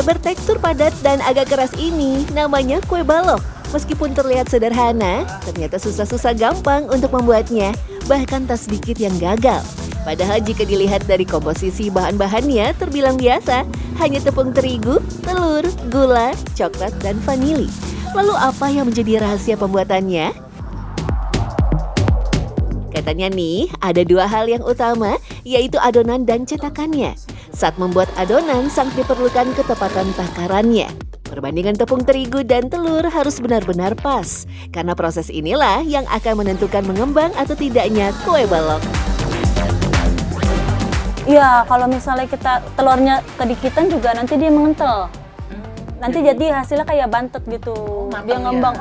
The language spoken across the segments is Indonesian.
Bertekstur padat dan agak keras ini namanya kue balok. Meskipun terlihat sederhana, ternyata susah-susah gampang untuk membuatnya, bahkan tak sedikit yang gagal. Padahal jika dilihat dari komposisi bahan-bahannya terbilang biasa, hanya tepung terigu, telur, gula, coklat, dan vanili. Lalu apa yang menjadi rahasia pembuatannya? Katanya nih, ada dua hal yang utama, yaitu adonan dan cetakannya. Saat membuat adonan, sangat diperlukan ketepatan takarannya. Perbandingan tepung terigu dan telur harus benar-benar pas, karena proses inilah yang akan menentukan mengembang atau tidaknya kue balok. Iya, kalau misalnya kita telurnya kedikitan juga nanti dia mengental. Nanti jadi hasilnya kayak bantet gitu. Dia ngembang,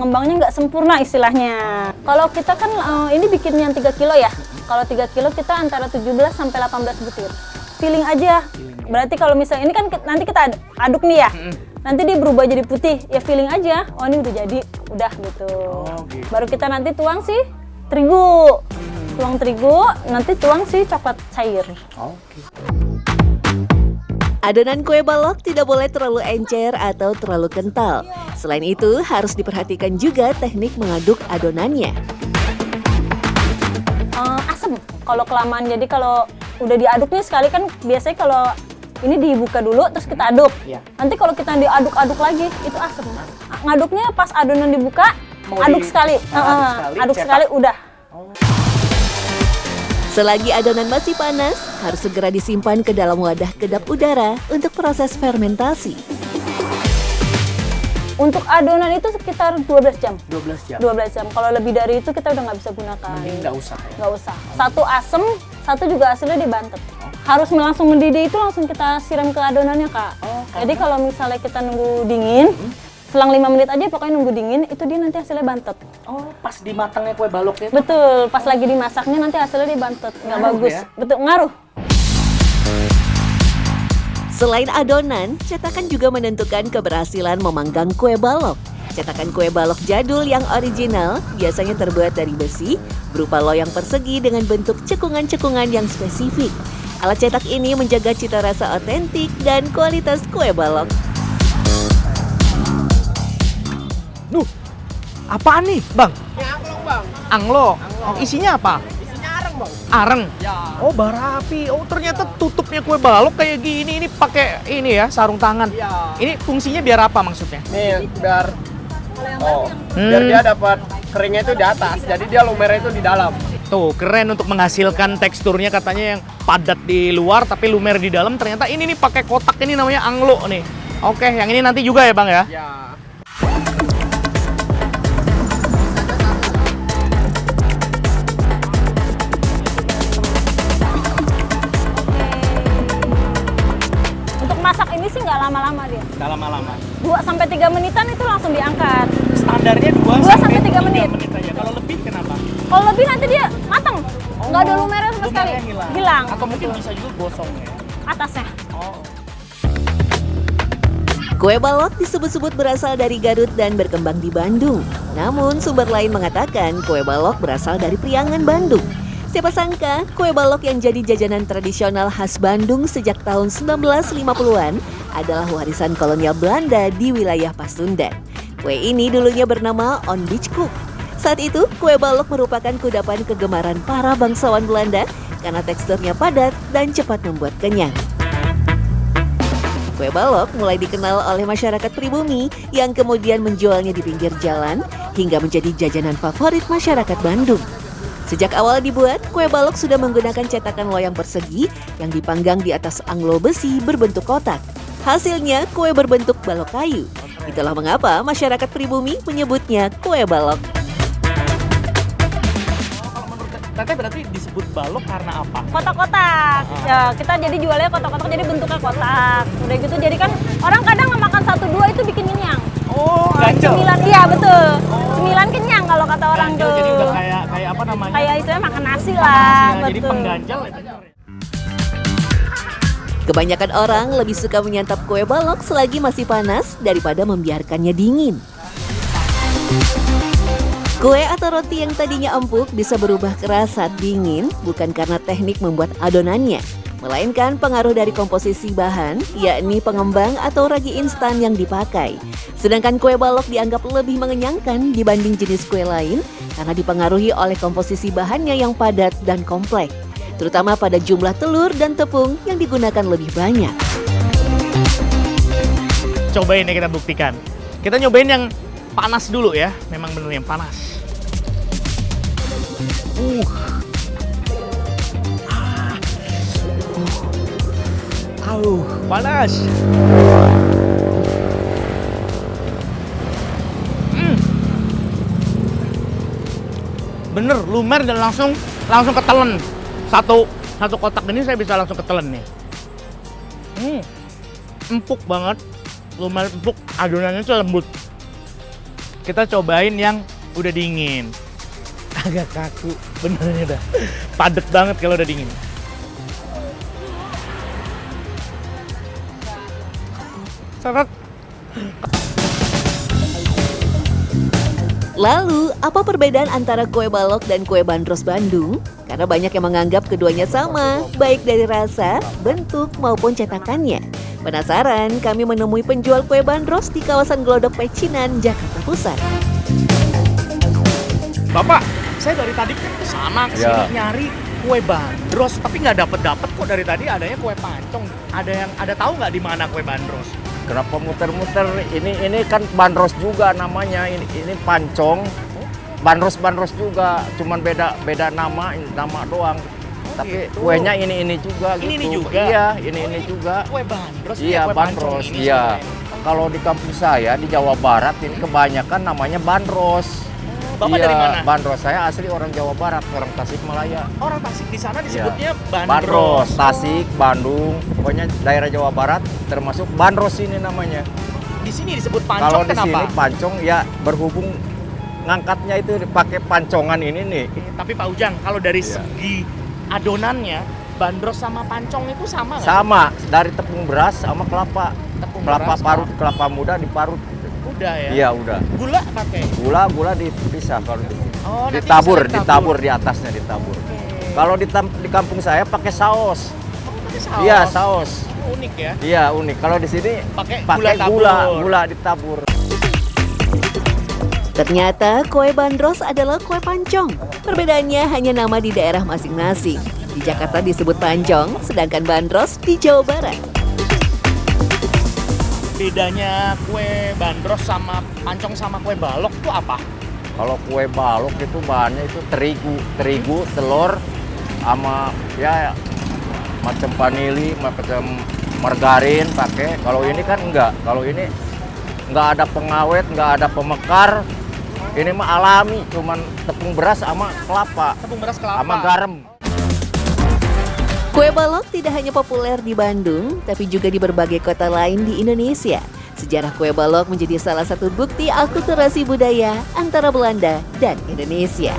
ngembangnya nggak sempurna istilahnya. Kalau kita kan ini bikin yang 3 kilo ya. Kalau 3 kilo kita antara 17 sampai 18 butir. Feeling aja. Berarti kalau misalnya ini kan nanti kita aduk nih ya. Nanti dia berubah jadi putih, ya feeling aja. Oh ini udah jadi, udah gitu. Gitu. Baru kita nanti tuang sih terigu. Tuang terigu, nanti tuang sih coklat cair. Adonan kue balok tidak boleh terlalu encer atau terlalu kental. Selain itu, harus diperhatikan juga teknik mengaduk adonannya. Asam, kalau kelamaan, jadi kalau udah diaduk nih sekali kan biasanya kalau ini dibuka dulu terus kita aduk. Iya. Nanti kalau kita diaduk-aduk lagi itu asam. Ngaduknya pas adonan dibuka, aduk sekali. Aduk sekali udah. Selagi adonan masih panas, harus segera disimpan ke dalam wadah kedap udara untuk proses fermentasi. Untuk adonan itu sekitar 12 jam. 12 jam. 12 jam. Kalau lebih dari itu kita udah nggak bisa gunakan. Mending nggak usah ya? Nggak usah. Satu asem, satu juga hasilnya dibantet. Harus langsung mendidih itu langsung kita siram ke adonannya, Kak. Jadi kalau misalnya kita nunggu dingin, selang 5 menit aja pokoknya nunggu dingin, itu dia nanti hasilnya bantet. Oh, pas di matangnya kue baloknya itu? Betul, pas lagi dimasaknya nanti hasilnya dibantet. Nggak Ngaruh bagus. ya? Betul, ngaruh. Selain adonan, cetakan juga menentukan keberhasilan memanggang kue balok. Cetakan kue balok jadul yang original biasanya terbuat dari besi, berupa loyang persegi dengan bentuk cekungan-cekungan yang spesifik. Alat cetak ini menjaga cita rasa otentik dan kualitas kue balok. Duh, apaan nih, Bang? Ini angklong, Bang. Anglo. Oh, isinya apa? Isinya areng, Bang. Areng. Ya. Oh, bara api. Oh, ternyata tutupnya kue balok kayak gini. Ini pakai ini ya, sarung tangan. Iya. Ini fungsinya biar apa maksudnya? Nih, biar dia dapat keringnya itu di atas. Jadi dia lumernya itu di dalam. Tuh, keren untuk menghasilkan teksturnya katanya yang padat di luar tapi lumer di dalam. Ternyata ini nih pakai kotak ini namanya anglo nih. Oke, yang ini nanti juga ya, Bang ya? Ya. Untuk masak ini sih nggak lama-lama dia. Nggak lama-lama. 2-3 menitan itu langsung diangkat. Standarnya 2 2 sampai 3 menit. aja. Kalau lebih kenapa? Kalau lebih nanti dia matang. Nggak ada lumernya sama sekali. Lumernya Hilang. Atau mungkin bisa juga gosong ya? Atasnya. Kue balok disebut-sebut berasal dari Garut dan berkembang di Bandung. Namun sumber lain mengatakan kue balok berasal dari Priangan, Bandung. Siapa sangka kue balok yang jadi jajanan tradisional khas Bandung sejak tahun 1950-an adalah warisan kolonial Belanda di wilayah Pasundan. Kue ini dulunya bernama onbijkoek. Saat itu, kue balok merupakan kudapan kegemaran para bangsawan Belanda karena teksturnya padat dan cepat membuat kenyang. Kue balok mulai dikenal oleh masyarakat pribumi yang kemudian menjualnya di pinggir jalan hingga menjadi jajanan favorit masyarakat Bandung. Sejak awal dibuat, kue balok sudah menggunakan cetakan loyang persegi yang dipanggang di atas anglo besi berbentuk kotak. Hasilnya kue berbentuk balok kayu. Itulah mengapa masyarakat pribumi menyebutnya kue balok. Teteh berarti disebut balok karena apa? Kotak-kotak. Ya, kita jadi jualnya kotak-kotak jadi bentuknya kotak. Udah gitu jadi kan orang kadang makan 1-2 itu bikin kenyang. Oh, ganjel. Cemilan, iya betul. Cemilan kenyang kalau kata orang Ganjel, tuh. jadi udah kayak apa namanya? Kayak istilahnya makan nasi lah. Jadi Betul. pengganjal ya. Kebanyakan orang lebih suka menyantap kue balok selagi masih panas daripada membiarkannya dingin. Kue atau roti yang tadinya empuk bisa berubah keras saat dingin bukan karena teknik membuat adonannya, melainkan pengaruh dari komposisi bahan, yakni pengembang atau ragi instan yang dipakai. Sedangkan kue balok dianggap lebih mengenyangkan dibanding jenis kue lain karena dipengaruhi oleh komposisi bahannya yang padat dan kompleks, terutama pada jumlah telur dan tepung yang digunakan lebih banyak. Cobain ya, kita buktikan. Kita nyobain yang panas dulu ya, memang bener yang panas. Panas. Bener, lumer dan langsung ketelen. Satu kotak ini saya bisa langsung ketelen nih. Empuk banget, lumer empuk, adonannya tuh lembut. Kita cobain yang udah dingin. Agak kaku, benernya dah. Padet banget kalau udah dingin. Seret. Lalu, apa perbedaan antara kue balok dan kue bandros Bandung? Karena banyak yang menganggap keduanya sama, baik dari rasa, bentuk, maupun cetakannya. Penasaran? Kami menemui penjual kue bandros di kawasan Glodok Pecinan, Jakarta Pusat. Bapak, saya dari tadi kan kesana kesini nyari kue bandros, tapi nggak dapet kok dari tadi. Adanya kue pancong. Ada tahu nggak di mana kue bandros? Kenapa muter-muter? Ini kan bandros juga namanya. Ini pancong. Bandros juga, cuman beda nama doang. Tapi gitu. kuenya ini juga gitu. Ini juga. Iya, ini juga. Kue bandros. Iya, kue pancong bandros. ini Iya. sebenarnya. Kalau di kampung saya di Jawa Barat ini kebanyakan namanya bandros. Bapak Iya, dari mana? Bandros. Saya asli orang Jawa Barat, orang Tasikmalaya. Orang Tasik di sana Iya. disebutnya Bandros, Tasik, Bandung, pokoknya daerah Jawa Barat termasuk bandros ini namanya. Di sini disebut Kalau pancong di sini kenapa? pancong ya berhubung ngangkatnya itu dipakai pancongan ini nih. Tapi Pak Ujang, kalau dari Iya. segi adonannya, bandros sama pancong itu sama nggak? Sama dari tepung beras sama kelapa. Tepung Kelapa beras, parut, kelapa muda diparut. Udah ya? Iya, udah. Gula pakai? Gula dipisah kalau di sini. Oh, nanti Ditabur di atasnya ditabur. Oke. Kalau di kampung saya pakai saus. Oh, pakai saus? Iya, saus. Unik ya? Iya, unik. Kalau di sini Pakai gula ditabur. Ternyata kue bandros adalah kue pancong. Perbedaannya hanya nama di daerah masing-masing. Di Jakarta disebut pancong, sedangkan bandros di Jawa Barat. Bedanya kue bandros sama pancong sama kue balok itu apa? Kalau kue balok itu bahannya itu terigu, telur, sama ya macam vanili, macam margarin pakai. Kalau ini kan enggak. Kalau ini enggak ada pengawet, enggak ada pemekar. Ini mah alami, cuman tepung beras sama kelapa, Tepung beras kelapa. sama garam. Kue balok tidak hanya populer di Bandung, tapi juga di berbagai kota lain di Indonesia. Sejarah kue balok menjadi salah satu bukti akulturasi budaya antara Belanda dan Indonesia.